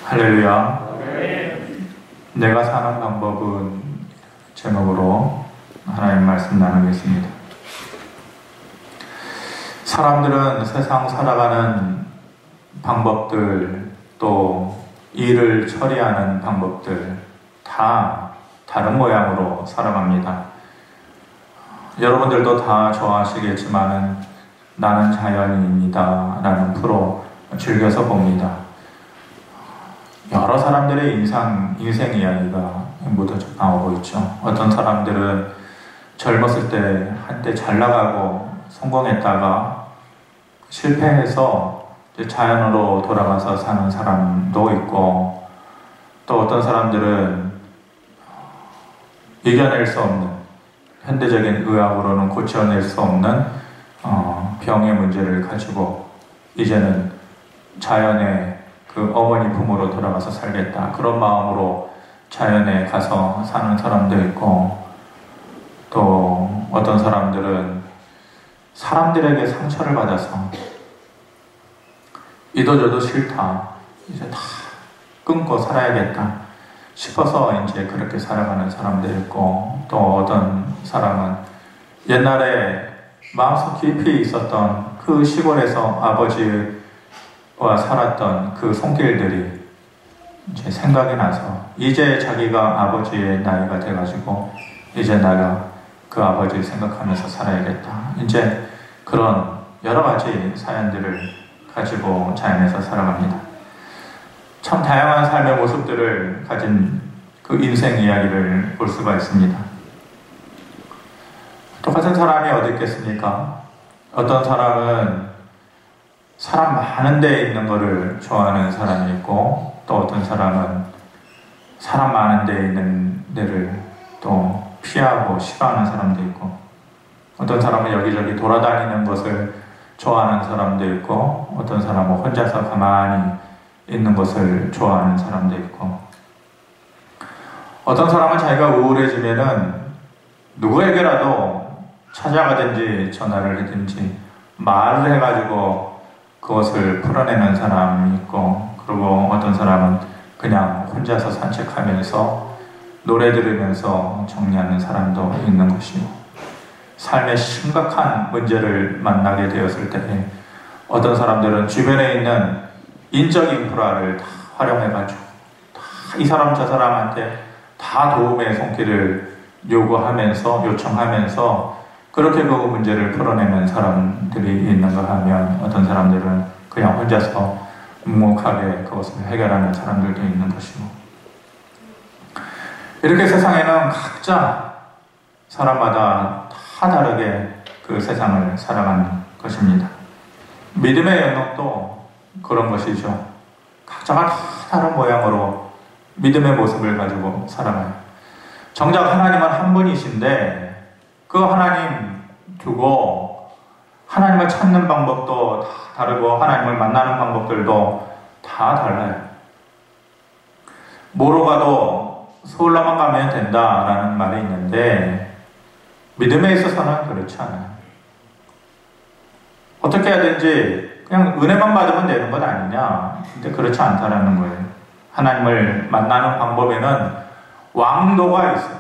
할렐루야. 내가 사는 방법은 제목으로 하나님 말씀 나누겠습니다. 사람들은 세상 살아가는 방법들, 또 일을 처리하는 방법들 다 다른 모양으로 살아갑니다. 여러분들도 다 좋아하시겠지만 나는 자연인이다 라는 프로 즐겨서 봅니다. 여러 사람들의 인생 이야기가 묻어져 나오고 있죠. 어떤 사람들은 젊었을 때 한때 잘 나가고 성공했다가 실패해서 자연으로 돌아가서 사는 사람도 있고, 또 어떤 사람들은 이겨낼 수 없는, 현대적인 의학으로는 고쳐낼 수 없는 병의 문제를 가지고 이제는 자연의 그 어머니 품으로 돌아가서 살겠다, 그런 마음으로 자연에 가서 사는 사람도 있고, 또 어떤 사람들은 사람들에게 상처를 받아서 이도저도 싫다, 이제 다 끊고 살아야겠다 싶어서 이제 그렇게 살아가는 사람도 있고, 또 어떤 사람은 옛날에 마음속 깊이 있었던 그 시골에서 아버지와 살았던 그 손길들이 이제 생각이 나서 이제 자기가 아버지의 나이가 돼가지고 이제 내가 그 아버지 생각하면서 살아야겠다, 이제 그런 여러 가지 사연들을 가지고 자연에서 살아갑니다. 참 다양한 삶의 모습들을 가진 그 인생 이야기를 볼 수가 있습니다. 똑같은 사람이 어디 있겠습니까? 어떤 사람은 사람 많은 데에 있는 것을 좋아하는 사람이 있고, 또 어떤 사람은 사람 많은 데에 있는 데를 또 피하고 싫어하는 사람도 있고, 어떤 사람은 여기저기 돌아다니는 것을 좋아하는 사람도 있고, 어떤 사람은 혼자서 가만히 있는 것을 좋아하는 사람도 있고, 어떤 사람은 자기가 우울해지면은 누구에게라도 찾아가든지 전화를 하든지 말을 해가지고 그것을 풀어내는 사람이 있고, 그리고 어떤 사람은 그냥 혼자서 산책하면서 노래 들으면서 정리하는 사람도 있는 것이고, 삶의 심각한 문제를 만나게 되었을 때 어떤 사람들은 주변에 있는 인적 인프라를 다 활용해가지고 다 이 사람 저 사람한테 다 도움의 손길을 요청하면서 그렇게 그 문제를 풀어내는 사람들이 있는가 하면, 어떤 사람들은 그냥 혼자서 묵묵하게 그것을 해결하는 사람들도 있는 것이고, 이렇게 세상에는 각자 사람마다 다 다르게 그 세상을 살아가는 것입니다. 믿음의 영역도 그런 것이죠. 각자가 다 다른 모양으로 믿음의 모습을 가지고 살아가요. 정작 하나님은 한 분이신데 그 하나님 두고 하나님을 찾는 방법도 다 다르고 하나님을 만나는 방법들도 다 달라요. 뭐로 가도 서울로만 가면 된다라는 말이 있는데 믿음에 있어서는 그렇지 않아요. 어떻게 하든지 그냥 은혜만 받으면 되는 것 아니냐, 근데 그렇지 않다라는 거예요. 하나님을 만나는 방법에는 왕도가 있어요.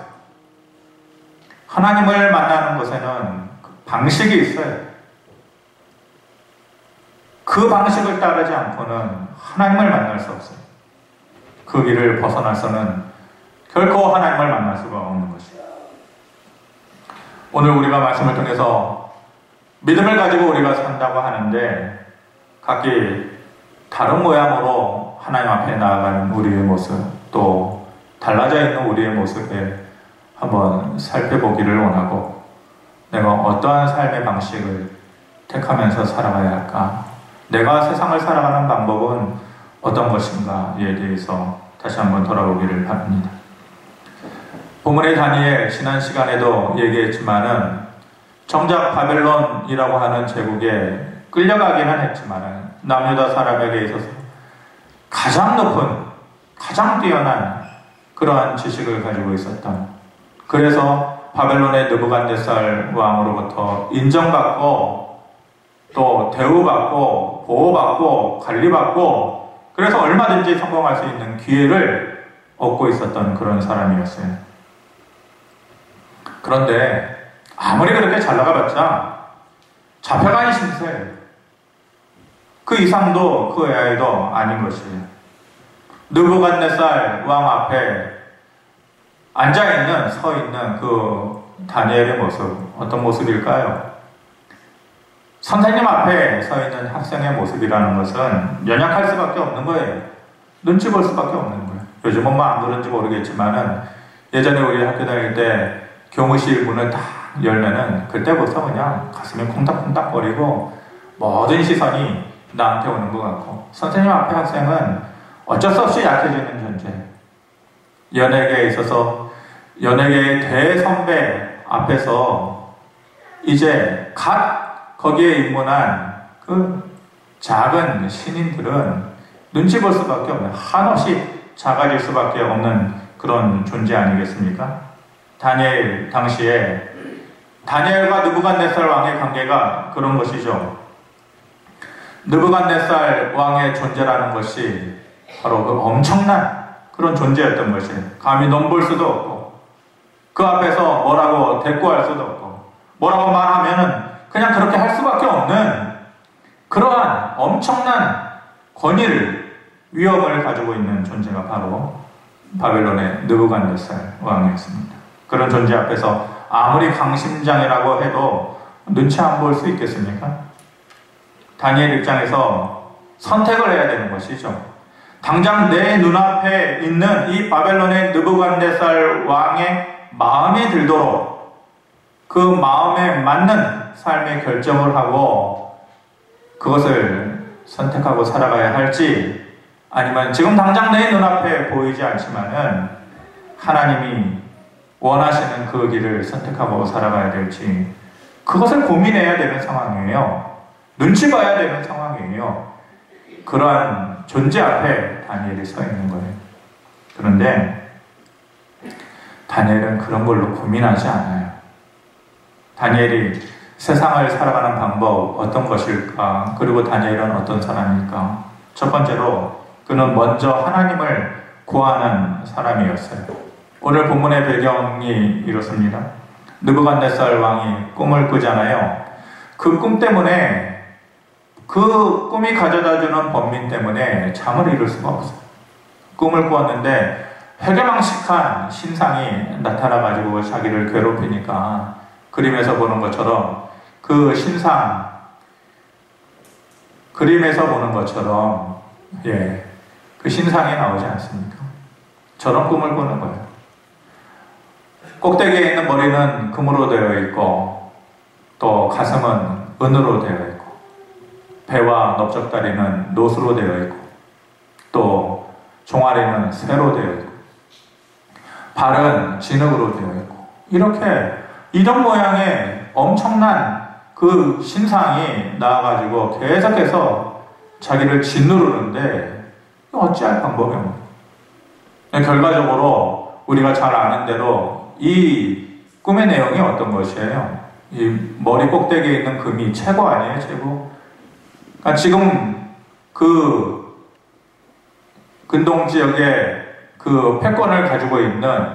하나님을 만나는 것에는 방식이 있어요. 그 방식을 따르지 않고는 하나님을 만날 수 없어요. 그 길을 벗어나서는 결코 하나님을 만날 수가 없는 것이에요. 오늘 우리가 말씀을 통해서 믿음을 가지고 우리가 산다고 하는데 각기 다른 모양으로 하나님 앞에 나아가는 우리의 모습, 또 달라져 있는 우리의 모습에 한번 살펴보기를 원하고, 내가 어떠한 삶의 방식을 택하면서 살아가야 할까, 내가 세상을 살아가는 방법은 어떤 것인가에 대해서 다시 한번 돌아보기를 바랍니다. 본문의 다니엘, 지난 시간에도 얘기했지만은 정작 바벨론이라고 하는 제국에 끌려가기는 했지만은 남유다 사람에게 있어서 가장 높은, 가장 뛰어난 그러한 지식을 가지고 있었던, 그래서 바벨론의 느부갓네살 왕으로부터 인정받고 또 대우받고 보호받고 관리받고 그래서 얼마든지 성공할 수 있는 기회를 얻고 있었던 그런 사람이었어요. 그런데 아무리 그렇게 잘 나가봤자 잡혀가는 신세예요. 그 이상도 그 외에도 아닌 것이에요. 느부갓네살 왕 앞에 앉아있는, 서있는 그 다니엘의 모습, 어떤 모습일까요? 선생님 앞에 서있는 학생의 모습이라는 것은 연약할 수밖에 없는 거예요. 눈치 볼 수밖에 없는 거예요. 요즘은 뭐 안 그런지 모르겠지만은 예전에 우리 학교 다닐 때 교무실 문을 딱 열면은 그때부터 그냥 가슴이 콩닥콩닥거리고 모든 시선이 나한테 오는 것 같고, 선생님 앞에 학생은 어쩔 수 없이 약해지는 존재. 연예계에 있어서 연예계의 대선배 앞에서 이제 갓 거기에 입문한 그 작은 신인들은 눈치 볼 수밖에 없는, 한없이 작아질 수밖에 없는 그런 존재 아니겠습니까? 다니엘 당시에 다니엘과 느부갓네살 왕의 관계가 그런 것이죠. 느부갓네살 왕의 존재라는 것이 바로 그 엄청난 그런 존재였던 것이에요. 감히 넘볼 수도 없고, 그 앞에서 뭐라고 대꾸할 수도 없고, 뭐라고 말하면은 그냥 그렇게 할 수밖에 없는 그러한 엄청난 권위를, 위엄을 가지고 있는 존재가 바로 바벨론의 느부갓네살 왕이었습니다. 그런 존재 앞에서 아무리 강심장이라고 해도 눈치 안 볼 수 있겠습니까? 다니엘 입장에서 선택을 해야 되는 것이죠. 당장 내 눈앞에 있는 이 바벨론의 느부갓네살 왕의 마음에 들도록 그 마음에 맞는 삶의 결정을 하고 그것을 선택하고 살아가야 할지, 아니면 지금 당장 내 눈앞에 보이지 않지만은 하나님이 원하시는 그 길을 선택하고 살아가야 될지, 그것을 고민해야 되는 상황이에요. 눈치 봐야 되는 상황이에요. 그러한 존재 앞에 다니엘이 서 있는 거예요. 그런데 다니엘은 그런 걸로 고민하지 않아요. 다니엘이 세상을 살아가는 방법 어떤 것일까? 그리고 다니엘은 어떤 사람일까? 첫 번째로 그는 먼저 하나님을 구하는 사람이었어요. 오늘 본문의 배경이 이렇습니다. 느부갓네살 왕이 꿈을 꾸잖아요. 그 꿈 때문에, 그 꿈이 가져다주는 번민 때문에 잠을 이룰 수가 없어요. 꿈을 꾸었는데 회개망식한 신상이 나타나가지고 자기를 괴롭히니까 그림에서 보는 것처럼 그 신상, 그림에서 보는 것처럼 그 신상이 나오지 않습니까? 저런 꿈을 꾸는 거예요. 꼭대기에 있는 머리는 금으로 되어 있고, 또 가슴은 은으로 되어 있고, 배와 넓적다리는 노수로 되어 있고, 또 종아리는 쇠로 되어 있고, 발은 진흙으로 되어 있고, 이렇게 이런 모양의 엄청난 그 신상이 나와가지고 계속해서 자기를 짓누르는데 어찌할 방법이 없는 거예요. 결과적으로 우리가 잘 아는 대로 이 꿈의 내용이 어떤 것이에요? 이 머리 꼭대기에 있는 금이 최고 아니에요, 최고? 그러니까 지금 그 근동 지역에 그 패권을 가지고 있는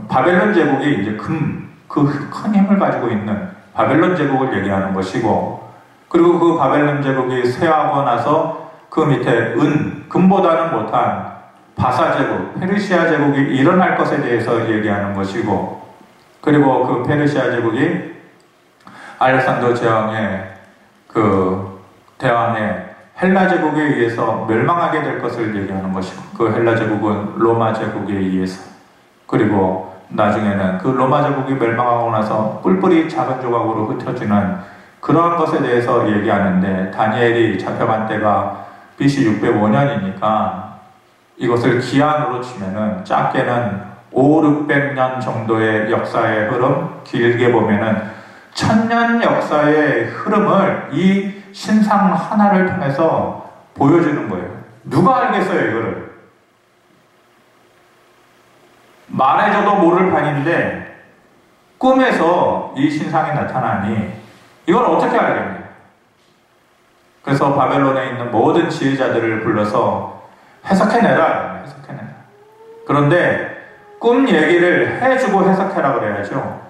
바벨론 제국이 이제 그 큰 힘을 가지고 있는 바벨론 제국을 얘기하는 것이고, 그리고 그 바벨론 제국이 쇠하고 나서 그 밑에 금보다는 못한 바사 제국, 페르시아 제국이 일어날 것에 대해서 얘기하는 것이고, 그리고 그 페르시아 제국이 알렉산더 제왕의 그 대왕의 헬라 제국에 의해서 멸망하게 될 것을 얘기하는 것이고, 그 헬라 제국은 로마 제국에 의해서, 그리고 나중에는 그 로마 제국이 멸망하고 나서 뿔뿔이 작은 조각으로 흩어지는 그러한 것에 대해서 얘기하는데, 다니엘이 잡혀간 때가 BC 605년이니까 이것을 기한으로 치면은 작게는 500~600년 정도의 역사의 흐름, 길게 보면은 1000년 역사의 흐름을 이 신상 하나를 통해서 보여주는 거예요. 누가 알겠어요, 이거를? 말해줘도 모를 판인데 꿈에서 이 신상이 나타나니 이걸 어떻게 알겠냐? 그래서 바벨론에 있는 모든 지혜자들을 불러서 해석해내라. 해석해내라. 그런데 꿈 얘기를 해주고 해석해라 그래야죠.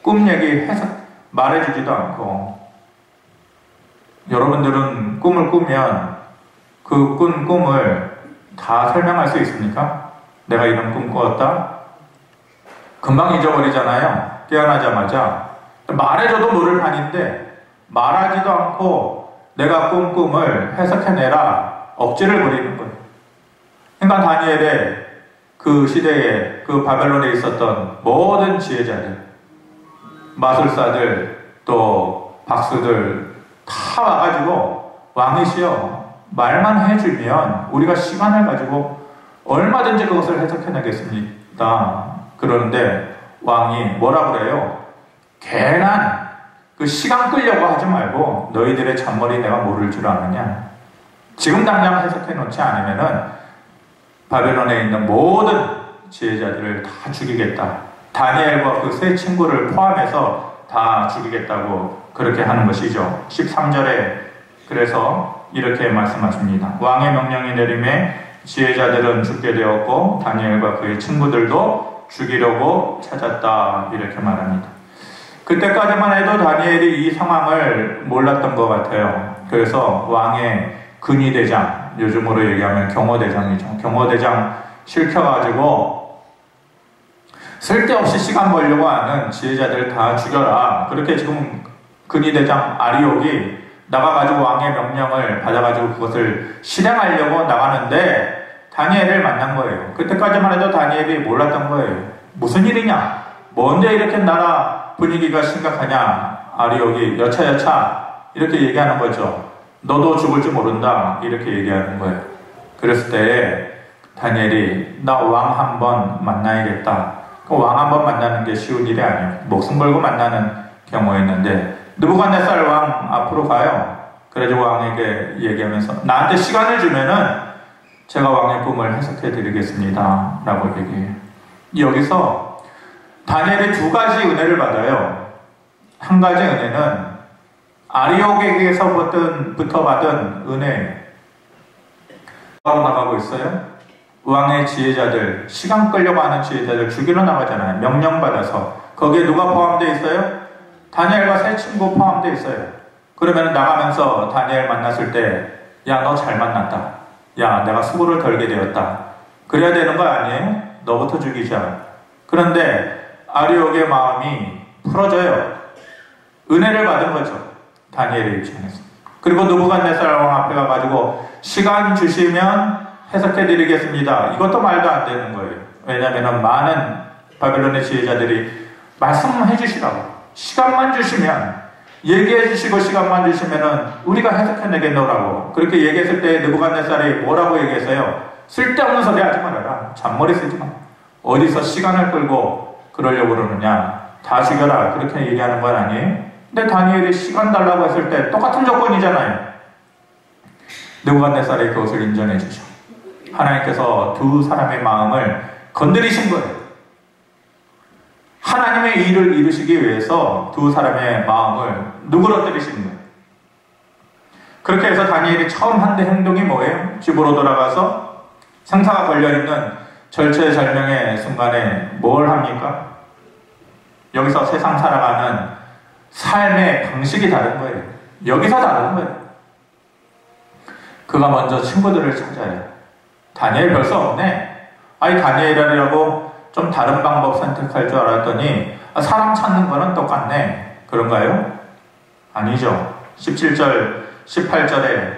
꿈 얘기 말해주지도 않고. 여러분들은 꿈을 꾸면 그 꾼 꿈을 다 설명할 수 있습니까? 내가 이런 꿈 꾸었다? 금방 잊어버리잖아요. 깨어나자마자. 말해줘도 모를 판인데 말하지도 않고 내가 꾼 꿈을 해석해내라 억지를 부리는 거예요. 그러니까 다니엘의 그 시대에 그 바벨론에 있었던 모든 지혜자들, 마술사들, 또 박수들 다 와가지고 왕이시여 말만 해주면 우리가 시간을 가지고 얼마든지 그것을 해석해내겠습니다. 그러는데 왕이 뭐라 그래요? 괜한 그 시간 끌려고 하지 말고 너희들의 잔머리 내가 모를 줄 아느냐? 지금 당장 해석해 놓지 않으면은 바벨론에 있는 모든 지혜자들을 다 죽이겠다. 다니엘과 그 세 친구를 포함해서 다 죽이겠다고 그렇게 하는 것이죠. 13절에 그래서 이렇게 말씀하십니다. 왕의 명령이 내림에 지혜자들은 죽게 되었고 다니엘과 그의 친구들도 죽이려고 찾았다. 이렇게 말합니다. 그때까지만 해도 다니엘이 이 상황을 몰랐던 것 같아요. 그래서 왕의 근위대장, 요즘으로 얘기하면 경호대장이죠. 경호대장 시켜가지고 쓸데없이 시간 벌려고 하는 지혜자들 다 죽여라. 그렇게 지금 근위대장 아리옥이 나가가지고 왕의 명령을 받아가지고 그것을 실행하려고 나가는데 다니엘을 만난 거예요. 그때까지만 해도 다니엘이 몰랐던 거예요. 무슨 일이냐? 뭔데 이렇게 나라 분위기가 심각하냐? 아리옥이 여차여차 이렇게 얘기하는 거죠. 너도 죽을 줄 모른다. 이렇게 얘기하는 거예요. 그랬을 때 다니엘이 나 왕 한 번 만나야겠다. 그 왕 한 번 만나는 게 쉬운 일이 아니에요. 목숨 걸고 만나는 경우였는데 느부갓네살 왕 앞으로 가요. 그래가지고 왕에게 얘기하면서 나한테 시간을 주면은 제가 왕의 꿈을 해석해 드리겠습니다. 라고 얘기해요. 여기서 다니엘이 두 가지 은혜를 받아요. 한 가지 은혜는 아리옥에게서부터 받은 은혜예요. 뭐하고 나가고 있어요? 왕의 지혜자들, 시간 끌려고 하는 지혜자들 죽이러 나가잖아요. 명령받아서. 거기에 누가 포함되어 있어요? 다니엘과 세 친구 포함되어 있어요. 그러면 나가면서 다니엘 만났을 때 야, 너 잘 만났다. 야, 내가 수고를 덜게 되었다. 그래야 되는 거 아니에요? 너부터 죽이자. 그런데 아리옥의 마음이 풀어져요. 은혜를 받은 거죠. 다니엘의 입장에서. 그리고 느부갓네살 왕 앞에 가가지고 시간 주시면 해석해 드리겠습니다. 이것도 말도 안 되는 거예요. 왜냐하면 많은 바벨론의 지혜자들이 말씀해 주시라고. 시간만 주시면, 얘기해 주시고 시간만 주시면은 우리가 해석해 내겠노라고. 그렇게 얘기했을 때 느부갓네살이 뭐라고 얘기했어요? 쓸데없는 소리 하지 말아라. 잔머리 쓰지 마. 어디서 시간을 끌고 그러려고 그러느냐. 다 죽여라. 그렇게 얘기하는 건 아니에요? 근데 다니엘이 시간 달라고 했을 때 똑같은 조건이잖아요. 느부갓네살이 그것을 인정해 주죠. 하나님께서 두 사람의 마음을 건드리신 거예요. 하나님의 일을 이루시기 위해서 두 사람의 마음을 누그러뜨리신 거예요. 그렇게 해서 다니엘이 처음 한 행동이 뭐예요? 집으로 돌아가서 상사가 걸려있는 절체절명의 순간에 뭘 합니까? 여기서 세상 살아가는 삶의 방식이 다른 거예요. 여기서 다른 거예요. 그가 먼저 친구들을 찾아요. 다니엘 별수 없네. 아니 다니엘이라고 좀 다른 방법 선택할 줄 알았더니 사람 찾는 거는 똑같네. 그런가요? 아니죠. 17절, 18절에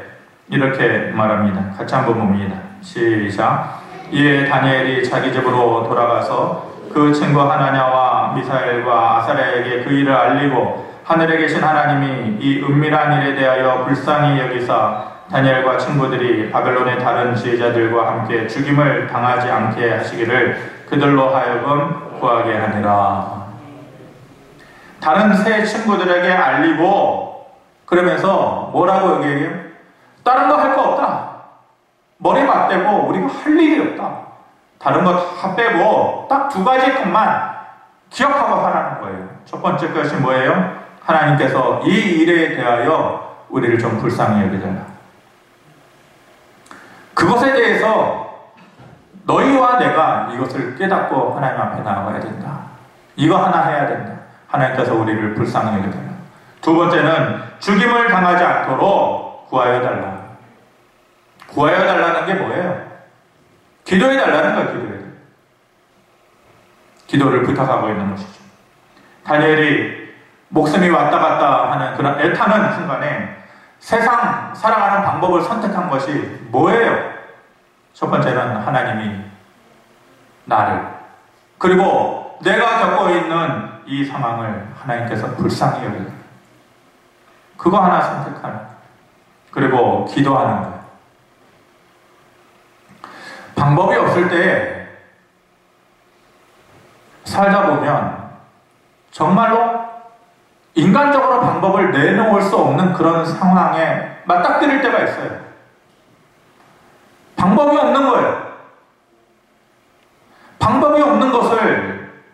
이렇게 말합니다. 같이 한번 봅니다. 시작. 이에 다니엘이 자기 집으로 돌아가서 그 친구 하나냐와 미사엘과 아사랴에게 그 일을 알리고 하늘에 계신 하나님이 이 은밀한 일에 대하여 불쌍히 여기사 다니엘과 친구들이 바벨론의 다른 지혜자들과 함께 죽임을 당하지 않게 하시기를 그들로 하여금 구하게 하니라. 다른 세 친구들에게 알리고 그러면서 뭐라고 얘기해요? 다른 거 할 거 없다. 머리 맞대고 우리가 할 일이 없다. 다른 거 다 빼고 딱 두 가지 것만 기억하고 하라는 거예요. 첫 번째 것이 뭐예요? 하나님께서 이 일에 대하여 우리를 좀 불쌍히 여기달라. 그 그것에 대해서 너희와 내가 이것을 깨닫고 하나님 앞에 나아가야 된다. 이거 하나 해야 된다. 하나님께서 우리를 불쌍히 여겨달라. 두 번째는 죽임을 당하지 않도록 구하여 달라. 구하여 달라는 게 뭐예요? 기도해 달라는 거예요. 기도해 달라. 기도를 부탁하고 있는 것이죠. 다니엘이 목숨이 왔다 갔다 하는 그런 애타는 순간에 세상 살아가는 방법을 선택한 것이 뭐예요? 첫 번째는 하나님이 나를, 그리고 내가 겪고 있는 이 상황을 하나님께서 불쌍히 여기는, 그거 하나 선택하는, 그리고 기도하는 거예요. 방법이 없을 때 살다 보면 정말로 인간적으로 방법을 내놓을 수 없는 그런 상황에 맞닥뜨릴 때가 있어요. 방법이 없는 거예요. 방법이 없는 것을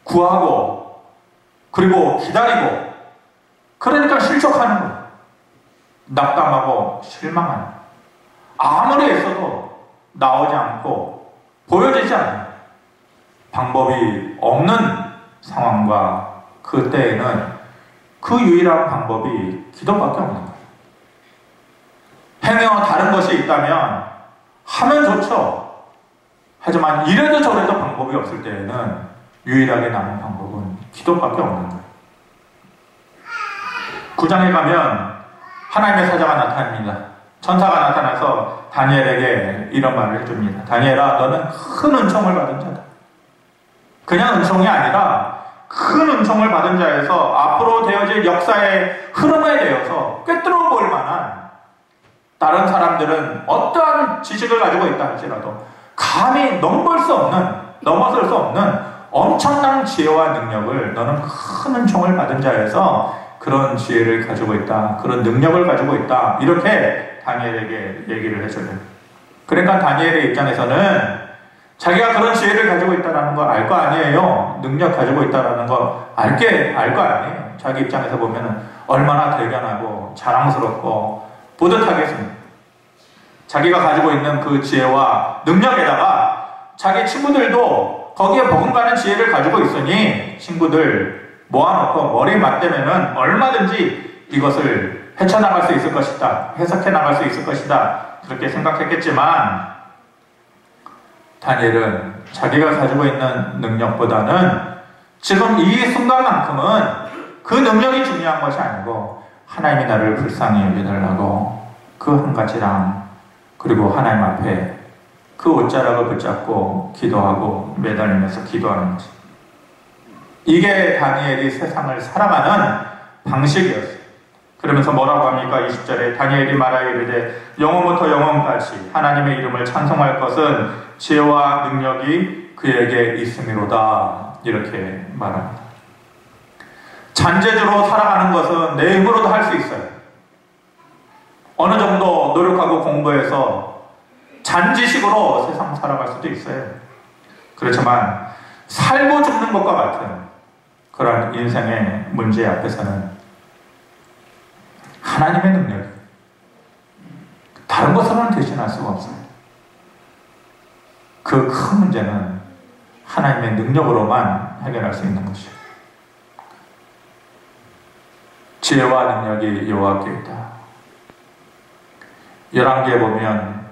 구하고 그리고 기다리고, 그러니까 실족하는 거예요. 낙담하고 실망하는 거예요. 아무리 애써도 나오지 않고 보여지지 않아요. 방법이 없는 상황과 그때에는 그 유일한 방법이 기도밖에 없는 거예요. 행위와 다른 것이 있다면 하면 좋죠. 하지만 이래도 저래도 방법이 없을 때에는 유일하게 남은 방법은 기도밖에 없는 거예요. 9장에 가면 하나님의 사자가 나타납니다. 천사가 나타나서 다니엘에게 이런 말을 해줍니다. 다니엘아, 너는 큰 은총을 받은 자다. 그냥 은총이 아니라 큰 은총을 받은 자에서 앞으로 되어질 역사의 흐름에 대해서 꿰뚫어 볼 만한, 다른 사람들은 어떠한 지식을 가지고 있다 할지라도 감히 넘볼 수 없는, 넘어설 수 없는 엄청난 지혜와 능력을, 너는 큰 은총을 받은 자에서 그런 지혜를 가지고 있다, 그런 능력을 가지고 있다, 이렇게 다니엘에게 얘기를 해줘요. 그러니까 다니엘의 입장에서는 자기가 그런 지혜를 가지고 있다는 거 알 거 아니에요. 능력 가지고 있다는 거 알 거 아니에요. 자기 입장에서 보면 얼마나 대견하고 자랑스럽고 뿌듯하겠습니까? 자기가 가지고 있는 그 지혜와 능력에다가 자기 친구들도 거기에 버금가는 지혜를 가지고 있으니 친구들 모아놓고 머리 맞대면은 얼마든지 이것을 헤쳐나갈 수 있을 것이다, 해석해 나갈 수 있을 것이다, 그렇게 생각했겠지만 다니엘은 자기가 가지고 있는 능력보다는 지금 이 순간만큼은 그 능력이 중요한 것이 아니고 하나님이 나를 불쌍히 여겨달라고 그 한 가지랑, 그리고 하나님 앞에 그 옷자락을 붙잡고 기도하고 매달리면서 기도하는 거지. 이게 다니엘이 세상을 살아가는 방식이었어요. 그러면서 뭐라고 합니까? 20절에 다니엘이 말하여 이르되 영원부터 영원까지 하나님의 이름을 찬송할 것은 지혜와 능력이 그에게 있음이로다, 이렇게 말합니다. 잔재주로 살아가는 것은 내 힘으로도 할 수 있어요. 어느 정도 노력하고 공부해서 잔지식으로 세상 살아갈 수도 있어요. 그렇지만 살고 죽는 것과 같은 그러한 인생의 문제 앞에서는 하나님의 능력이 다른 것으로는 대신할 수가 없어요. 그 큰 문제는 하나님의 능력으로만 해결할 수 있는 것이에요. 지혜와 능력이 여호와께 있다. 열왕기에 보면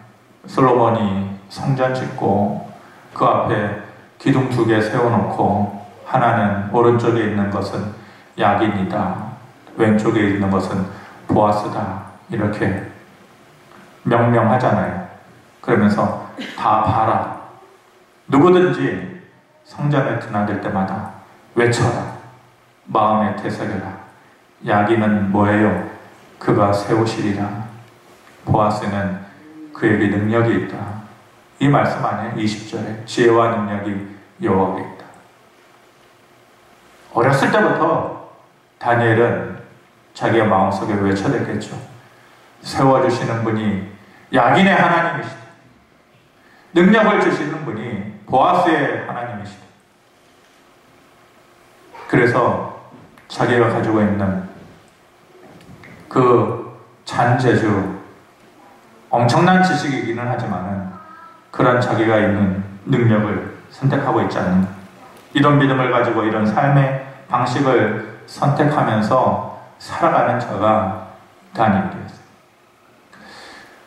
솔로몬이 성전 짓고 그 앞에 기둥 2개 세워놓고 하나는 오른쪽에 있는 것은 야긴이다, 왼쪽에 있는 것은 보아스다, 이렇게 명명하잖아요. 그러면서 다 봐라. 누구든지 성전에 드나들 때마다 외쳐라. 마음에 되새겨라. 야긴은 뭐예요? 그가 세우시리라. 보아스는 그에게 능력이 있다. 이 말씀 안에 20절에 지혜와 능력이 여호와께 있다. 어렸을 때부터 다니엘은 자기의 마음속에 외쳐댔겠죠. 세워주시는 분이 야긴의 하나님이시다. 능력을 주시는 분이 보아스의 하나님이시다. 그래서 자기가 가지고 있는 그 잔재주, 엄청난 지식이기는 하지만은 그런 자기가 있는 능력을 선택하고 있지 않는 이런 믿음을 가지고 이런 삶의 방식을 선택하면서 살아가는 자가 다니엘이었어요.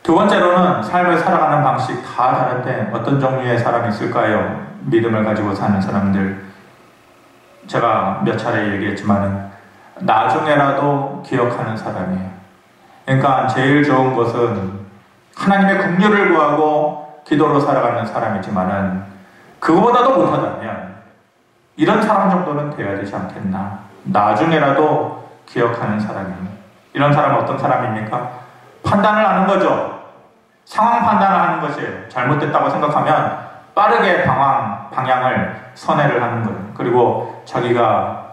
두 번째로는 삶을 살아가는 방식 다 다른데 어떤 종류의 사람이 있을까요? 믿음을 가지고 사는 사람들. 제가 몇 차례 얘기했지만은 나중에라도 기억하는 사람이에요. 그러니까 제일 좋은 것은 하나님의 긍휼을 구하고 기도로 살아가는 사람이지만은 그거보다도 못하다면 이런 사람 정도는 돼야 되지 않겠나. 나중에라도 기억하는 사람이에요. 이런 사람은 어떤 사람입니까? 판단을 하는 거죠. 상황 판단을 하는 것이에요. 잘못됐다고 생각하면 빠르게 방향을 선회를 하는 거예요. 그리고 자기가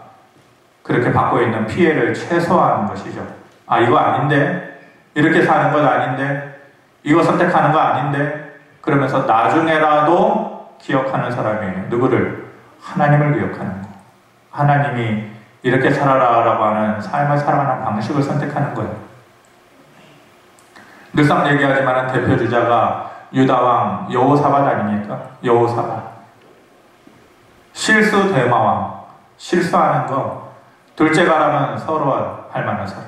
그렇게 받고 있는 피해를 최소화하는 것이죠. 아, 이거 아닌데? 이렇게 사는 것 아닌데? 이거 선택하는 거 아닌데? 그러면서 나중에라도 기억하는 사람이에요. 누구를? 하나님을 기억하는 거. 하나님이 이렇게 살아라라고 하는 삶을 살아가는 방식을 선택하는 거예요. 늘상 얘기하지만 대표주자가 유다왕 여호사밧 아닙니까? 여호사밧. 실수 대마왕. 실수하는 거 둘째 가라면 서로 할 만한 사람.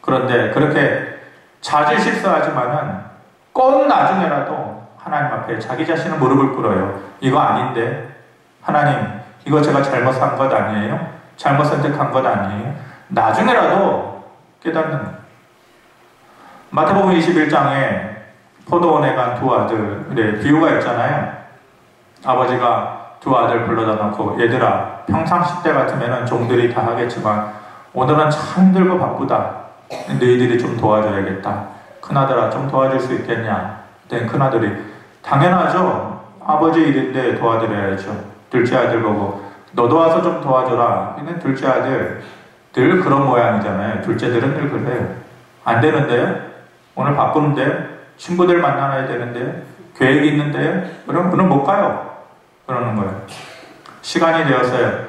그런데 그렇게 자주 실수하지만은 꼭 나중에라도 하나님 앞에 자기 자신은 무릎을 꿇어요. 이거 아닌데 하나님 이거 제가 잘못한 것 아니에요? 잘못 선택한 것 아니에요? 나중에라도 깨닫는 거예요. 마태복음 21장에 포도원에 간 두 아들의 비유가 있잖아요. 아버지가 두 아들 불러다 놓고 얘들아 평상시 때 같으면 종들이 다 하겠지만 오늘은 참 힘들고 바쁘다. 너희들이 좀 도와줘야겠다. 큰아들아 좀 도와줄 수 있겠냐? 그때 큰아들이 당연하죠. 아버지 일인데 도와드려야죠. 둘째 아들 보고 너도 와서 좀 도와줘라. 근데 둘째 아들 늘 그런 모양이잖아요. 둘째들은 늘 그래요. 안 되는데요? 오늘 바쁜데? 친구들 만나야 되는데? 계획이 있는데? 그럼 못 가요. 그러는 거예요. 시간이 되었어요.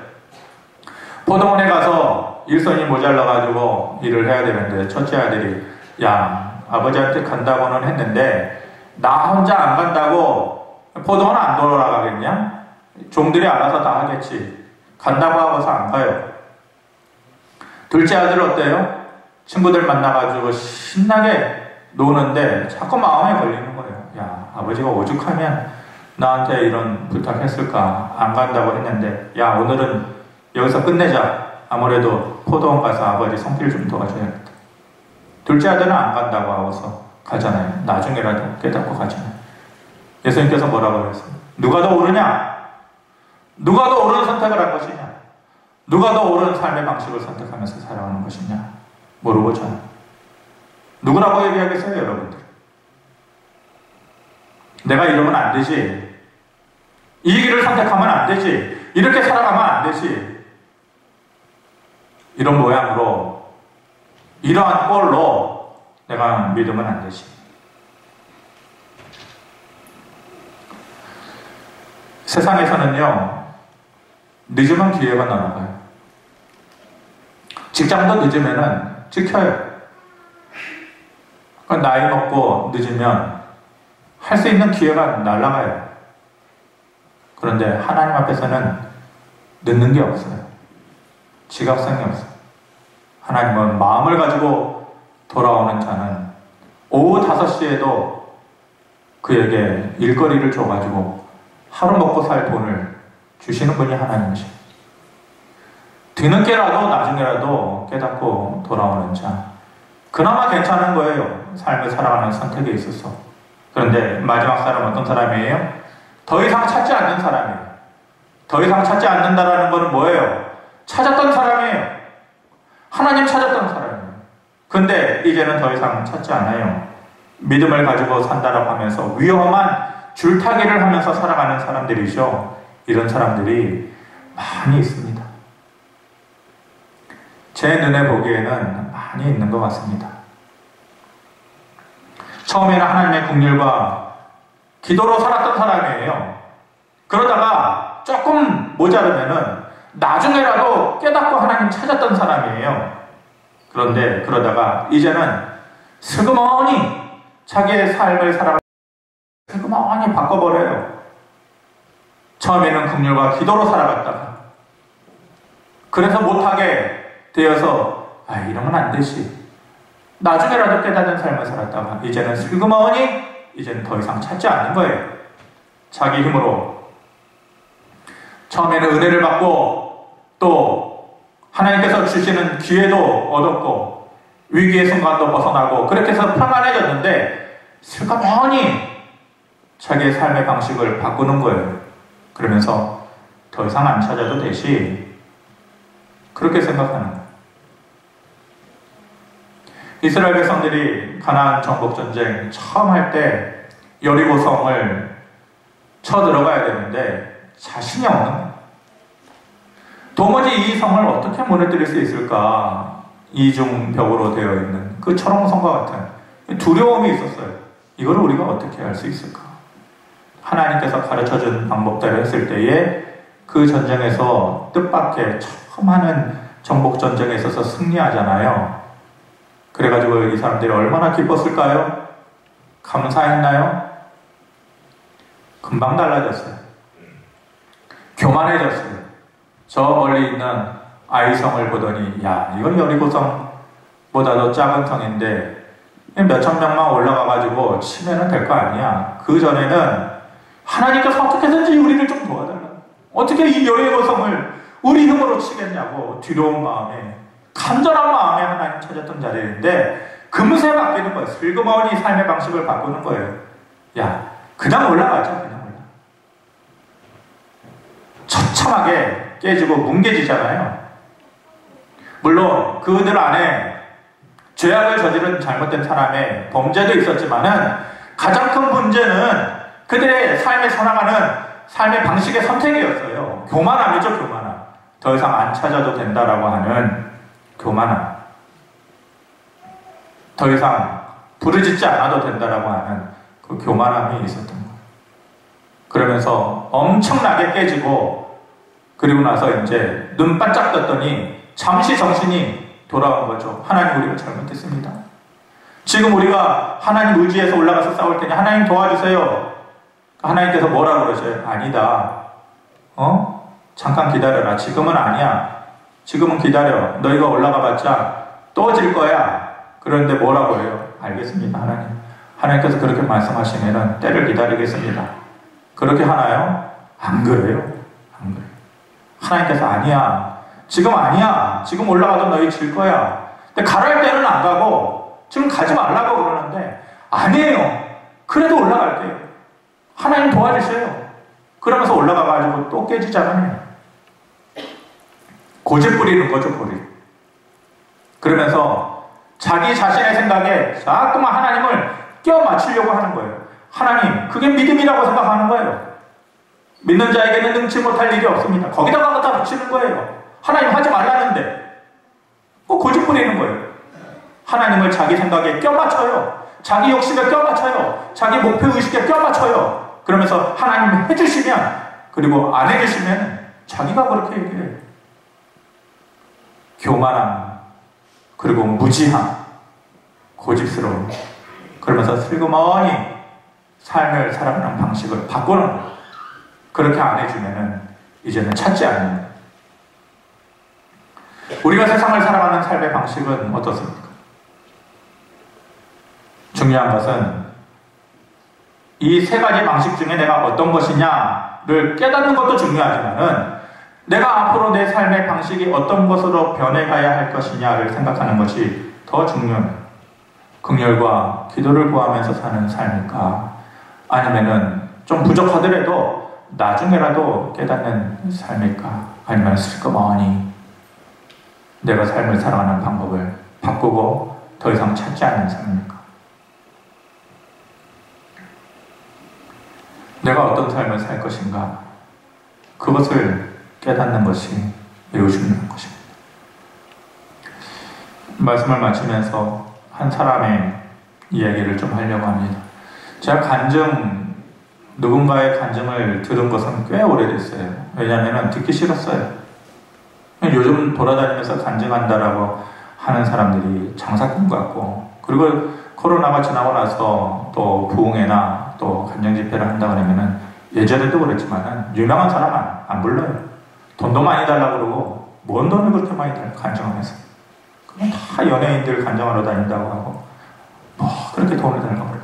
포도원에 가서 일손이 모자라가지고 일을 해야 되는데 첫째 아들이 야 아버지한테 간다고는 했는데 나 혼자 안 간다고 포도원 안 돌아가겠냐? 종들이 알아서 다 하겠지. 간다고 하고서 안 가요. 둘째 아들 어때요? 친구들 만나가지고 신나게 노는데 자꾸 마음에 걸리는 거예요. 야 아버지가 오죽하면 나한테 이런 부탁했을까. 안 간다고 했는데 야 오늘은 여기서 끝내자. 아무래도 포도원 가서 아버지 손길 좀 도와줘야겠다. 둘째 아들은 안 간다고 하고서 가잖아요. 나중에라도 깨닫고 가잖아요. 예수님께서 뭐라고 그랬어요? 누가 더 옳으냐? 누가 더 옳은 선택을 한 것이냐? 누가 더 옳은 삶의 방식을 선택하면서 살아가는 것이냐? 모르고잖아요. 누구라고 얘기하겠어요, 여러분들? 내가 이러면 안 되지. 이 길을 선택하면 안 되지. 이렇게 살아가면 안 되지. 이런 모양으로, 이러한 꼴로 내가 믿으면 안 되지. 세상에서는요, 늦으면 기회가 날아가요. 직장도 늦으면은 찍혀요. 나이 먹고 늦으면 할 수 있는 기회가 날아가요. 그런데 하나님 앞에서는 늦는 게 없어요. 지각성이 없어요. 하나님은 마음을 가지고 돌아오는 자는 오후 5시에도 그에게 일거리를 줘가지고 하루 먹고 살 돈을 주시는 분이 하나님이십니다. 뒤늦게라도 나중에라도 깨닫고 돌아오는 자, 그나마 괜찮은 거예요. 삶을 살아가는 선택에 있어서. 그런데 마지막 사람은 어떤 사람이에요? 더 이상 찾지 않는 사람이에요. 더 이상 찾지 않는다라는 것은 뭐예요? 찾았던 사람이에요. 하나님 찾았던 사람이에요. 근데 이제는 더 이상 찾지 않아요. 믿음을 가지고 산다라고 하면서 위험한 줄타기를 하면서 살아가는 사람들이죠. 이런 사람들이 많이 있습니다. 제 눈에 보기에는 많이 있는 것 같습니다. 처음에는 하나님의 긍휼과 기도로 살았던 사람이에요. 그러다가 조금 모자르면은 나중에라도 깨닫고 하나님 찾았던 사람이에요. 그런데 그러다가 이제는 슬그머니 자기의 삶을 살아가는 슬그머니 바꿔버려요. 처음에는 긍휼과 기도로 살아갔다가 그래서 못하게 되어서 이러면 안 되지. 나중에라도 깨닫는 삶을 살았다가 이제는 슬그머니 이제는 더 이상 찾지 않는 거예요. 자기 힘으로. 처음에는 은혜를 받고 또 하나님께서 주시는 기회도 얻었고 위기의 순간도 벗어나고 그렇게 해서 평안해졌는데 슬그머니 자기의 삶의 방식을 바꾸는 거예요. 그러면서 더 이상 안 찾아도 되지. 그렇게 생각하는 거예요. 이스라엘 백성들이 가나안 정복 전쟁 처음 할 때 여리고 성을 쳐 들어가야 되는데 자신이 없는 거예요. 도무지 이 성을 어떻게 무너뜨릴 수 있을까? 이중벽으로 되어 있는 그 철옹성과 같은 두려움이 있었어요. 이걸 우리가 어떻게 할 수 있을까? 하나님께서 가르쳐준 방법대로 했을 때에 그 전쟁에서 뜻밖의 처음 하는 정복 전쟁에 있어서 승리하잖아요. 그래가지고 이 사람들이 얼마나 기뻤을까요? 감사했나요? 금방 달라졌어요. 교만해졌어요. 저 멀리 있는 아이성을 보더니 야, 이건 여리고성보다도 작은 성인데 몇천 명만 올라가가지고 치면은 될 거 아니야. 그 전에는 하나님께서 어떻게든지 우리를 좀 도와달라. 어떻게 이 여리고성을 우리 힘으로 치겠냐고 두려운 마음에 간절한 마음에 하나님 찾았던 자리인데 금세 바뀌는 거예요. 슬그머니 삶의 방식을 바꾸는 거예요. 야, 그냥 올라가자. 그냥 올라. 처참하게 깨지고 뭉개지잖아요. 물론 그들 안에 죄악을 저지른 잘못된 사람의 범죄도 있었지만은 가장 큰 문제는 그들의 삶에 살아가는 삶의 방식의 선택이었어요. 교만함이죠, 교만함. 더 이상 안 찾아도 된다라고 하는 교만함. 더 이상 부르짖지 않아도 된다라고 하는 그 교만함이 있었던 거예요. 그러면서 엄청나게 깨지고 그리고 나서 이제 눈 반짝 떴더니 잠시 정신이 돌아온 거죠. 하나님, 우리가 잘못했습니다. 지금 우리가 하나님 의지해서 올라가서 싸울 테니 하나님 도와주세요. 하나님께서 뭐라고 그러셔요? 아니다. 잠깐 기다려라. 지금은 아니야. 지금은 기다려. 너희가 올라가 봤자 또 질 거야. 그런데 뭐라고 해요? 알겠습니다, 하나님. 하나님께서 그렇게 말씀하시면은 때를 기다리겠습니다. 그렇게 하나요? 안 그래요. 안 그래요. 하나님께서 아니야. 지금 아니야. 지금 올라가도 너희 질 거야. 근데 가랄 때는 안 가고 지금 가지 말라고 그러는데 아니에요. 그래도 올라갈게요. 하나님 도와주세요. 그러면서 올라가가지고 또 깨지잖아요. 고집 부리는 거죠, 고집. 그러면서 자기 자신의 생각에 자꾸만 하나님을 껴 맞추려고 하는 거예요. 하나님, 그게 믿음이라고 생각하는 거예요. 믿는 자에게는 능치 못할 일이 없습니다. 거기다가 갖다 붙이는 거예요. 하나님 하지 말라는데 고집 부리는 거예요. 하나님을 자기 생각에 껴 맞춰요. 자기 욕심에 껴 맞춰요. 자기 목표의식에 껴 맞춰요. 그러면서 하나님 해주시면, 그리고 안 해주시면 자기가 그렇게 얘기해요. 교만함, 그리고 무지함, 고집스러움. 그러면서 슬그머니 삶을 살아가는 방식을 바꾸는 거예요. 그렇게 안 해주면은 이제는 찾지 않는 거예요. 우리가 세상을 살아가는 삶의 방식은 어떻습니까? 중요한 것은 이 세 가지 방식 중에 내가 어떤 것이냐를 깨닫는 것도 중요하지만은 내가 앞으로 내 삶의 방식이 어떤 것으로 변해가야 할 것이냐를 생각하는 것이 더 중요해요. 긍휼과 기도를 구하면서 사는 삶일까? 아니면은 좀 부족하더라도 나중에라도 깨닫는 삶일까? 아니면 슬그머니 내가 삶을 살아가는 방법을 바꾸고 더 이상 찾지 않는 삶입니까? 내가 어떤 삶을 살 것인가? 그것을 깨닫는 것이 매우 중요한 것입니다. 말씀을 마치면서 한 사람의 이야기를 좀 하려고 합니다. 제가 누군가의 간증을 들은 것은 꽤 오래됐어요. 왜냐하면 듣기 싫었어요. 요즘 돌아다니면서 간증한다라고 하는 사람들이 장사꾼 같고, 그리고 코로나가 지나고 나서 또 부흥회나 또 간증 집회를 한다 그러면은 예전에도 그랬지만은 유명한 사람 안 불러요. 돈도 많이 달라고 그러고 뭔 돈을 그렇게 많이 달라고 간증하면서. 그건 다 연예인들 간증하러 다닌다고 하고 뭐 그렇게 돈을 달라고 그래요.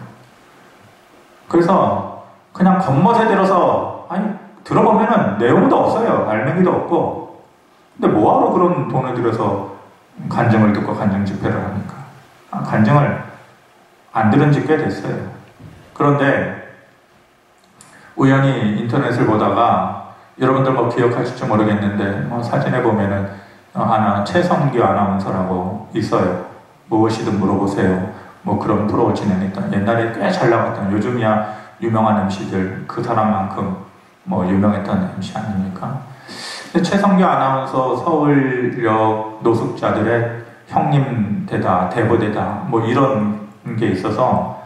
그래서 그냥 겉멋에 들어서 아니 들어보면은 내용도 없어요. 알맹이도 없고. 근데 뭐하러 그런 돈을 들여서 간증을 듣고 간증 집회를 합니까? 간증을 안 들은 지 꽤 됐어요. 그런데 우연히 인터넷을 보다가 여러분들 뭐 기억하실지 모르겠는데 뭐 사진에 보면은 하나 최성규 아나운서라고 있어요. 무엇이든 물어보세요. 뭐 그런 프로 진행했던 옛날에 꽤 잘 나갔던 요즘이야 유명한 MC들 그 사람만큼 뭐 유명했던 MC 아닙니까? 최성규 아나운서 서울역 노숙자들의 형님 되다 대보되다 뭐 이런 게 있어서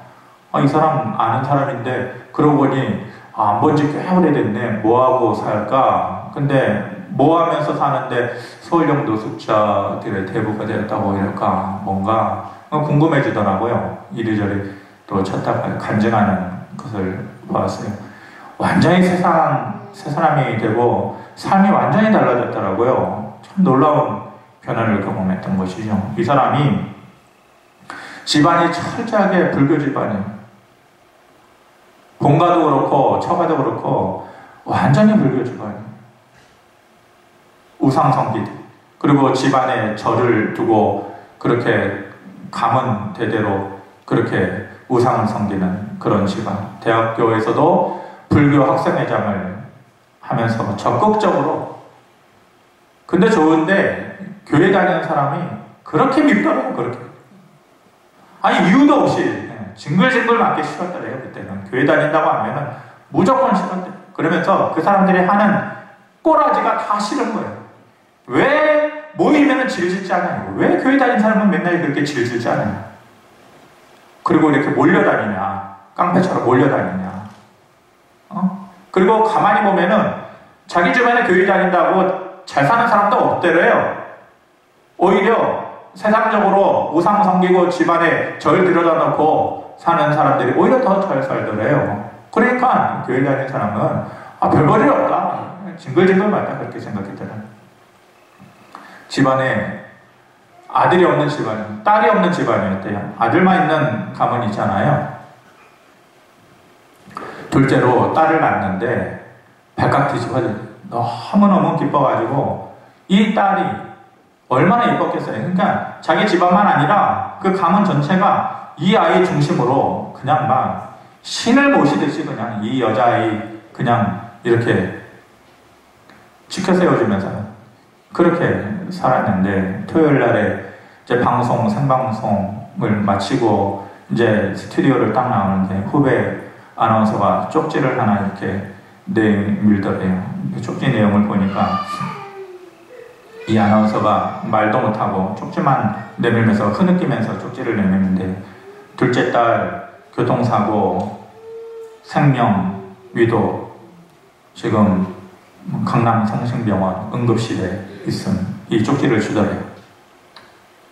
이 사람 아는 사람인데 그러고 보니 안 본 지 꽤 오래됐네. 뭐하고 살까? 근데 뭐 하면서 사는데 서울역 노숙자들의 대부가 되었다고 이럴까? 뭔가 궁금해지더라고요. 이리저리 또 찾다가 간증하는 것을 보았어요. 완전히 새 사람이 되고 삶이 완전히 달라졌더라고요. 참 놀라운 변화를 경험했던 것이죠. 이 사람이 집안이 철저하게 불교 집안이에요. 본가도 그렇고 처가도 그렇고 완전히 불교 집안이에요. 우상성기들. 그리고 집안에 절을 두고 그렇게 가문 대대로 그렇게 우상을 섬기는 그런 집안. 대학교에서도 불교 학생회장을 하면서 적극적으로. 근데 좋은데 교회 다니는 사람이 그렇게 밉더라고요. 그렇게. 아니 이유도 없이 징글징글 맞기 싫었더래요. 그때는 교회 다닌다고 하면은 무조건 싫었대요. 그러면서 그 사람들이 하는 꼬라지가 다 싫은 거예요. 왜 모이면은 질질지 않아요? 왜 교회 다니는 사람은 맨날 그렇게 질질지 않아요? 그리고 이렇게 몰려다니냐? 깡패처럼 몰려다니냐? 그리고 가만히 보면은 자기 주변에 교회 다닌다고 잘 사는 사람도 없대래요. 오히려 세상적으로 우상 섬기고 집안에 절 들여다 놓고 사는 사람들이 오히려 더 잘 살더래요. 그러니까 교회 다니는 사람은 별볼일 없다. 징글징글 맞다. 그렇게 생각했더라고요. 집안에 아들이 없는 집안, 딸이 없는 집안이었대요. 아들만 있는 가문이 있잖아요. 둘째로 딸을 낳았는데 발칵 뒤집어져 너무너무 기뻐가지고 이 딸이 얼마나 예뻤겠어요. 그러니까 자기 집안만 아니라 그 가문 전체가 이 아이 중심으로 그냥 막 신을 모시듯이 그냥 이 여자아이 그냥 이렇게 지켜 세워주면서 그렇게 살았는데 토요일 날에 이제 생방송을 마치고 이제 스튜디오를 딱 나오는데 후배 아나운서가 쪽지를 하나 이렇게 내밀더래요. 쪽지 내용을 보니까 이 아나운서가 말도 못하고 쪽지만 내밀면서 흐느끼면서 쪽지를 내밀는데 둘째 딸 교통사고 생명 위도 지금 강남 성심병원 응급실에 있음 이 쪽지를 주더래요.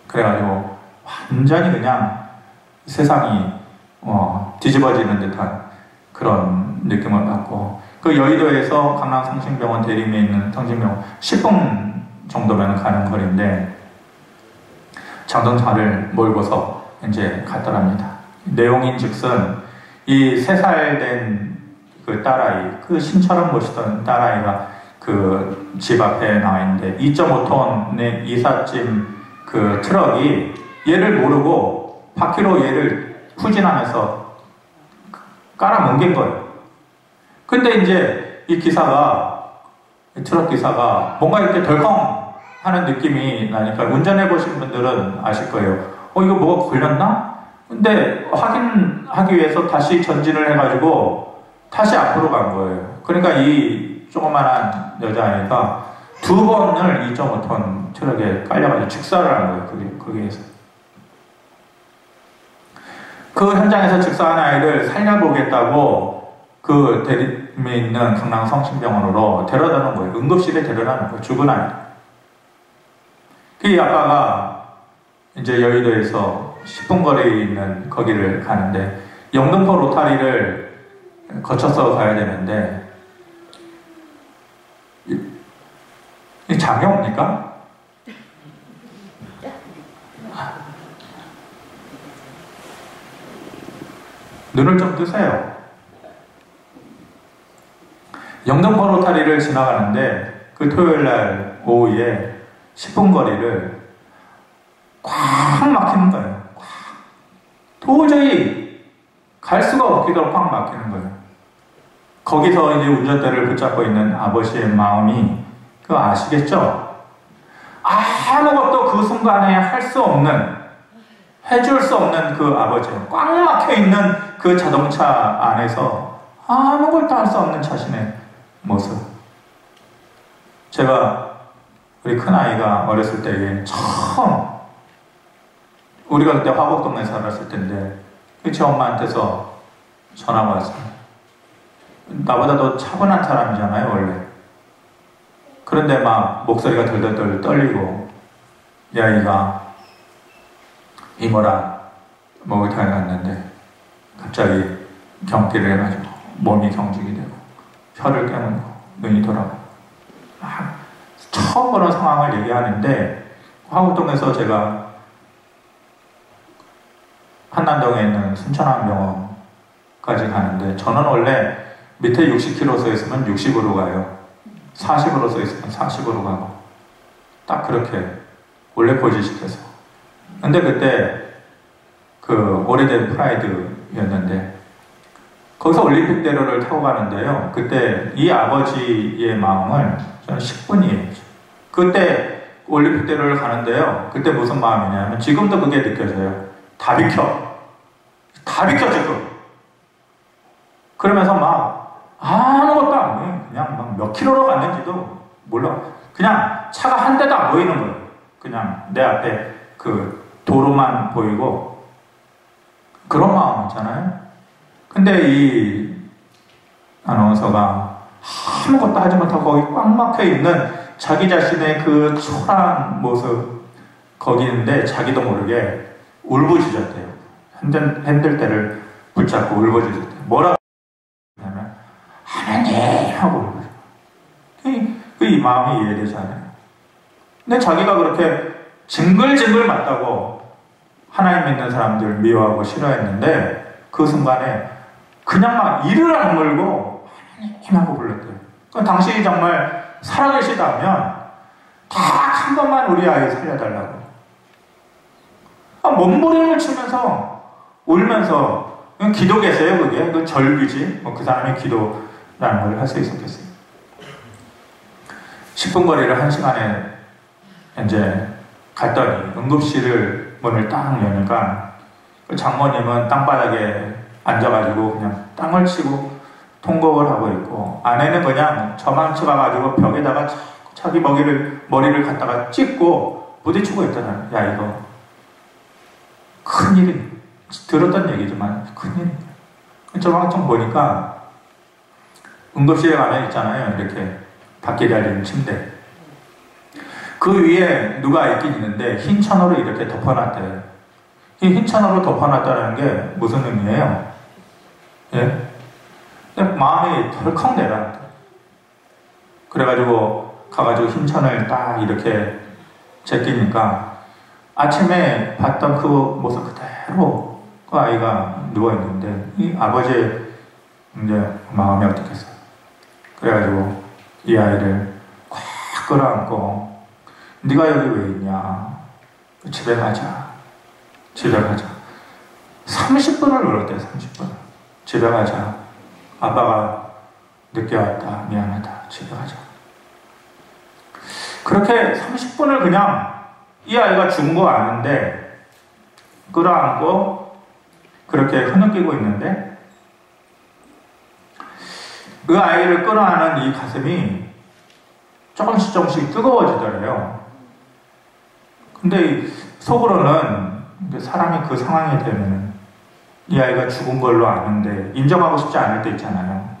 그래가지고 완전히 그냥 세상이 뒤집어지는 듯한 그런 느낌을 받고 그 여의도에서 강남 성심병원 대림에 있는 성심병원 10분 정도면 가는 거리인데 자동차를 몰고서 이제 갔더랍니다. 내용인즉슨 이 3살 된 그 딸아이, 그 신처럼 멋있던 딸아이가 그 집 앞에 나와 있는데 2.5톤의 이삿짐 그 트럭이 얘를 모르고 바퀴로 얘를 후진하면서 깔아뭉갠 거예요. 근데 이제 이 트럭 기사가 뭔가 이렇게 덜컹 하는 느낌이 나니까 운전해보신 분들은 아실 거예요. 이거 뭐가 걸렸나? 근데 확인하기 위해서 다시 전진을 해가지고 다시 앞으로 간 거예요. 그러니까 이 조그만한 여자아이가 2번을 2.5톤 트럭에 깔려가지고 직사를 한 거예요. 거기에서. 그 현장에서 직사한 아이를 살려보겠다고 그 대림에 있는 강남 성심병원으로 데려다 놓은 거예요. 응급실에 데려다 놓은 거예요. 죽은 아이. 그 아빠가 이제 여의도에서 10분 거리에 있는 거기를 가는데 영등포 로타리를 거쳐서 가야 되는데 이 잠이 옵니까? 눈을 좀 뜨세요. 영등포 로타리를 지나가는데 그 토요일날 오후에 10분 거리를 꽉 막히는 거예요. 도저히 갈 수가 없기로 꽉 막히는 거예요. 거기서 이제 운전대를 붙잡고 있는 아버지의 마음이 그거 아시겠죠? 아무것도 그 순간에 할 수 없는, 해줄 수 없는 그 아버지예요. 꽉 막혀 있는 그 자동차 안에서 아무것도 할 수 없는 자신의 모습. 제가 우리 큰아이가 어렸을 때에 처음, 우리가 그때 화곡동에 살았을 텐데 제 엄마한테서 전화가 왔어요. 나보다 더 차분한 사람이잖아요 원래. 그런데 막 목소리가 덜덜덜 떨리고 이 아이가 이모랑 목욕탕에 갔는데 갑자기 경기를 해가지고 몸이 경직이 되고 혀를 깨물고 눈이 돌아가고 처음 그런 상황을 얘기하는데 화곡동에서 제가 한남동에 있는 순천항병원까지 가는데 저는 원래 밑에 60km 서 있으면 60으로 가요. 40으로 서 있으면 40으로 가고 딱 그렇게 원래 고지시켜서. 근데 그때 그 오래된 프라이드였는데 거기서 올림픽대로를 타고 가는데요. 그때 이 아버지의 마음을 저는 10분이에요. 그때 올림픽대로를 가는데요. 그때 무슨 마음이냐면 지금도 그게 느껴져요. 다 비켜 지금. 그러면서 막 아무것도 안 보여요. 그냥 막 몇 킬로로 갔는지도 몰라. 그냥 차가 한 대도 안 보이는 거예요. 그냥 내 앞에 그 도로만 보이고 그런 마음 있잖아요. 근데 이 아나운서가 아무것도 하지 못하고 거기 꽉 막혀 있는 자기 자신의 그 초라한 모습 거기 있는데 자기도 모르게 울부짖었대요. 핸들대를 붙잡고 울부짖었대요. 뭐라고 하냐면 하나님 하고 울부짖어요. 이 마음이 이해되지 않아요. 근데 자기가 그렇게 징글징글 맞다고 하나님 믿는 사람들 미워하고 싫어했는데 그 순간에 그냥 막 이를 악물고 하나님 하고 불렀대요. 그러니까 당신이 정말 살아계시다면 딱 한 번만 우리 아이 살려달라고. 몸부림을 치면서 울면서 기도겠어요 그게? 그 절규지? 그 사람의 기도라는 걸 할 수 있었겠어요. 10분 거리를 1시간에 이제 갔더니 응급실을 문을 딱 여니까 그 장모님은 땅바닥에 앉아가지고 그냥 땅을 치고 통곡을 하고 있고 아내는 그냥 저만 쳐가지고 벽에다가 자기 머리를 갖다가 찍고 부딪히고 있잖아요. 야 이거 큰일이 들었던 얘기지만 큰일이에요. 저만 좀 보니까 응급실에 가면 있잖아요. 이렇게 밖에 달리는 침대 그 위에 누가 있긴 있는데 흰 천으로 이렇게 덮어놨대요. 이 흰 천으로 덮어놨다는 게 무슨 의미예요? 예? 마음이 덜컥 내려앉다. 그래가지고 가가지고 흰 천을 딱 이렇게 제끼니까 아침에 봤던 그 모습 그대로 그 아이가 누워있는데 이 아버지의 이제 마음이 어떻겠어요? 그래가지고 이 아이를 꽉 끌어안고 네가 여기 왜 있냐? 집에 가자. 30분을 울었대요. 30분. 집에 가자. 아빠가 늦게 왔다. 미안하다. 집에 가자. 그렇게 30분을 그냥 이 아이가 죽은 거 아는데 끌어안고 그렇게 흐느끼고 있는데 그 아이를 끌어안은 이 가슴이 조금씩 뜨거워지더래요. 근데 속으로는 사람이 그 상황이 되면 이 아이가 죽은 걸로 아는데 인정하고 싶지 않을 때 있잖아요.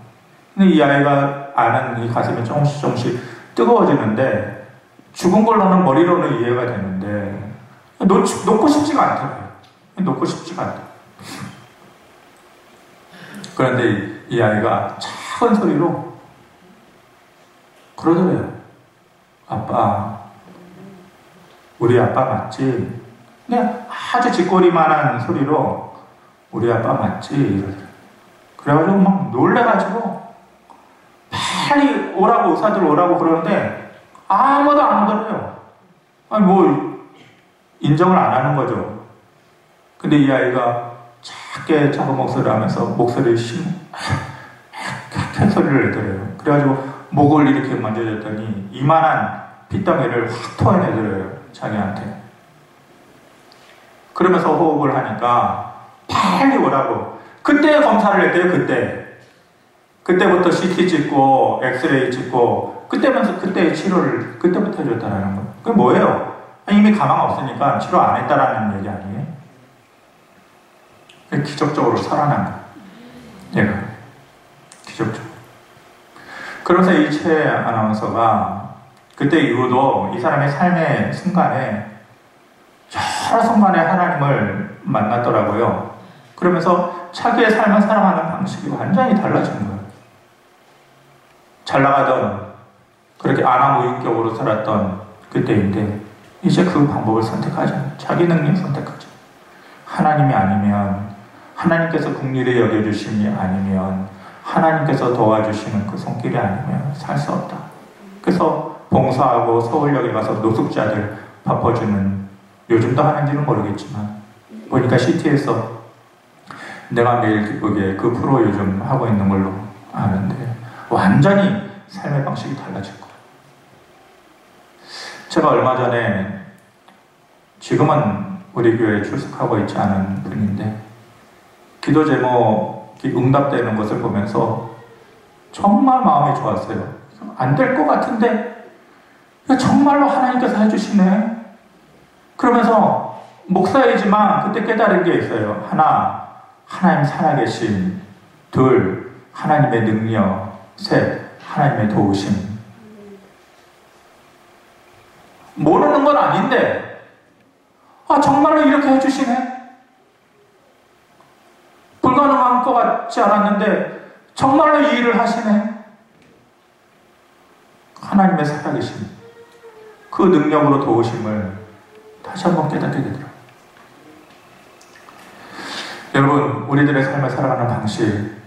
근데 이 아이가 아는 이 가슴이 조금씩 뜨거워지는데 죽은 걸로는 머리로는 이해가 되는데 놓고 싶지가 않더라고요. 놓고 싶지가 않다. 그런데 이 아이가 작은 소리로 그러더래요. 아빠, 우리 아빠 맞지? 그냥 아주 쥐꼬리만한 소리로 우리 아빠 맞지? 이러더래요. 그래가지고 막 놀래가지고 빨리 오라고, 의사들 오라고 그러는데 아무도 안 오더래요. 아니 뭐 인정을 안 하는 거죠. 근데 이 아이가 작은 목소리를 하면서 목소리를 큰 소리를 내더래요. 그래가지고 목을 이렇게 만져줬더니 이만한 핏덩이를 확 토해내더래요. 자기한테. 그러면서 호흡을 하니까 빨리 오라고. 그때 검사를 했대요. 그때부터 CT 찍고 엑스레이 찍고 그때의 치료를 그때부터 해줬다는 거예요. 그게 뭐예요? 이미 가망 없으니까 치료 안 했다라는 얘기 아니에요? 기적적으로 살아난 거예요. 얘가 기적적으로. 그러면서 이 최 아나운서가 그때 이후로 이 사람의 삶의 순간에 여러 순간에 하나님을 만났더라고요. 그러면서 자기의 삶을 살아가는 방식이 완전히 달라진 거예요. 잘 나가던 그렇게 안하무인격으로 살았던 그때인데 이제 그 방법을 선택하죠. 자기 능력 선택하죠. 하나님이 아니면, 하나님께서 긍휼히 여겨주심이 아니면, 하나님께서 도와주시는 그 손길이 아니면 살 수 없다. 그래서 봉사하고 서울역에 가서 노숙자들 바꿔주는, 요즘도 하는지는 모르겠지만 보니까 CT에서 내가 매일 기쁘게 그 프로 요즘 하고 있는 걸로 아는데 완전히 삶의 방식이 달라질 거예요. 제가 얼마 전에, 지금은 우리 교회에 출석하고 있지 않은 분인데 기도 제목이 응답되는 것을 보면서 정말 마음이 좋았어요. 안 될 것 같은데 정말로 하나님께서 해주시네. 그러면서 목사이지만 그때 깨달은 게 있어요. 하나, 하나님 살아계신. 둘, 하나님의 능력. 셋, 하나님의 도우심. 모르는 건 아닌데 정말로 이렇게 해주시네. 불가능한 것 같지 않았는데 정말로 이 일을 하시네. 하나님의 살아계심, 그 능력으로 도우심을 다시 한번 깨닫게 되더라고요. 여러분, 우리들의 삶을 살아가는 방식,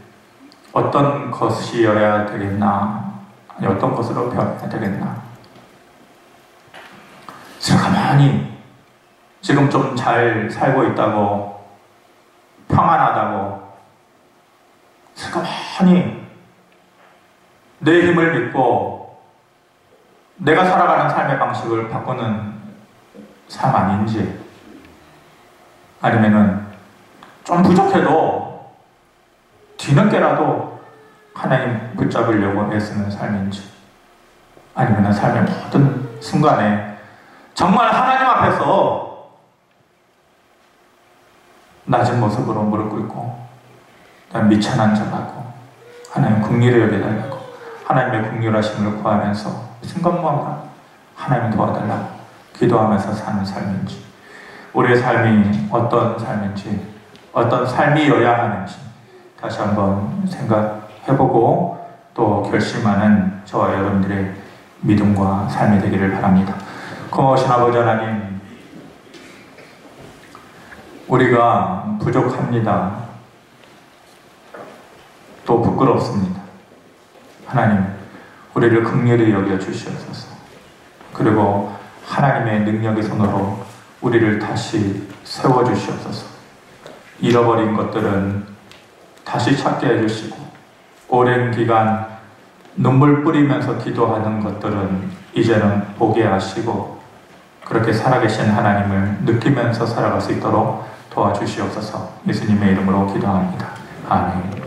어떤 것이어야 되겠나? 아니, 어떤 것으로 변해야 되겠나? 제가 가만히 지금 좀 잘 살고 있다고, 평안하다고, 제가 가만히 내 힘을 믿고 내가 살아가는 삶의 방식을 바꾸는 삶 아닌지, 아니면은 좀 부족해도 뒤늦게라도 하나님 붙잡으려고 애쓰는 삶인지, 아니면은 삶의 모든 순간에 정말 하나님 앞에서 낮은 모습으로 무릎 꿇고 미천한 척하고 하나님 긍휼히 여겨달라고, 하나님의 긍휼하심을 구하면서 순간마다 하나님 도와달라고 기도하면서 사는 삶인지, 우리의 삶이 어떤 삶인지, 어떤 삶이어야 하는지 다시 한번 생각해보고 또 결심하는 저와 여러분들의 믿음과 삶이 되기를 바랍니다. 고마우신 아버지 하나님, 우리가 부족합니다. 또 부끄럽습니다. 하나님, 우리를 긍휼히 여겨 주시옵소서. 그리고 하나님의 능력의 손으로 우리를 다시 세워 주시옵소서. 잃어버린 것들은 다시 찾게 해주시고, 오랜 기간 눈물 뿌리면서 기도하는 것들은 이제는 보게 하시고, 그렇게 살아계신 하나님을 느끼면서 살아갈 수 있도록 도와주시옵소서. 예수님의 이름으로 기도합니다. 아멘.